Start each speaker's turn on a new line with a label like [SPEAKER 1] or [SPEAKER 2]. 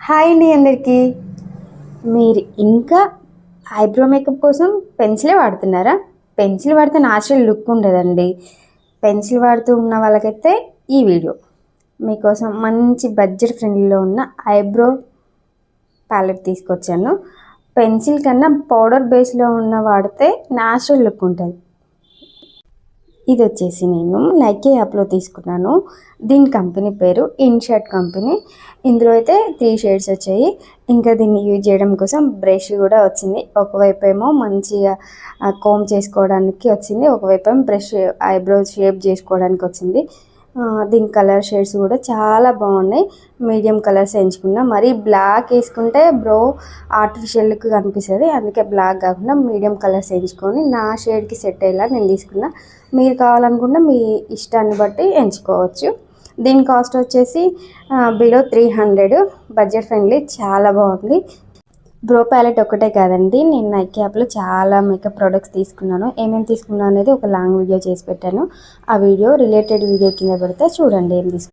[SPEAKER 1] Hi అండి అందరికీ. మీరు ఇంకా ఐబ్రో మేకప్ కోసం పెన్సిలే వాడుతున్నారా? పెన్సిల్ వాడితే న్యాచురల్ లుక్ ఉండదండి. పెన్సిల్ వాడుతూ ఉన్న వాళ్ళకైతే ఈ వీడియో మీకోసం మంచి బడ్జెట్ ఫ్రెండ్లీలో ఉన్న ఐబ్రో ప్యాలెట్ తీసుకొచ్చాను. పెన్సిల్ కన్నా పౌడర్ బేస్లో ఉన్న వాడితే న్యాచురల్ లుక్ ఉంటుంది. ఇది వచ్చేసి నేను నైకే యాప్లో తీసుకున్నాను. దీని కంపెనీ పేరు ఇన్షర్ట్ కంపెనీ. ఇందులో అయితే 3 షేడ్స్ వచ్చాయి. ఇంకా దీన్ని యూజ్ చేయడం కోసం బ్రష్ కూడా వచ్చింది. ఒకవైపు ఏమో మంచిగా కోమ్ చేసుకోవడానికి వచ్చింది, ఒకవైపు ఏమో బ్రష్ ఐబ్రో షేప్ చేసుకోవడానికి వచ్చింది. దీని కలర్ షేడ్స్ కూడా చాలా బాగున్నాయి. మీడియం కలర్స్ ఎంచుకున్నా. మరీ బ్లాక్ వేసుకుంటే బ్రో ఆర్టిఫిషియల్కి కనిపిస్తుంది, అందుకే బ్లాక్ కాకుండా మీడియం కలర్స్ ఎంచుకొని నా షేడ్కి సెట్ అయ్యేలా నేను తీసుకున్నా. మీరు కావాలనుకుంటే మీ ఇష్టాన్ని బట్టి ఎంచుకోవచ్చు. దీని కాస్ట్ వచ్చేసి బిలో 300, బడ్జెట్ ఫ్రెండ్లీ, చాలా బాగుంది. బ్రో ప్యాలెట్ ఒక్కటే కాదండి, నేను నైకే యాప్లో చాలా మేకప్ ప్రోడక్ట్స్ తీసుకున్నాను. ఏమేమి తీసుకున్నాను అనేది ఒక లాంగ్ వీడియో చేసి పెట్టాను. ఆ వీడియో రిలేటెడ్ వీడియో కింద పెడితే చూడండి ఏం తీసుకున్నాను.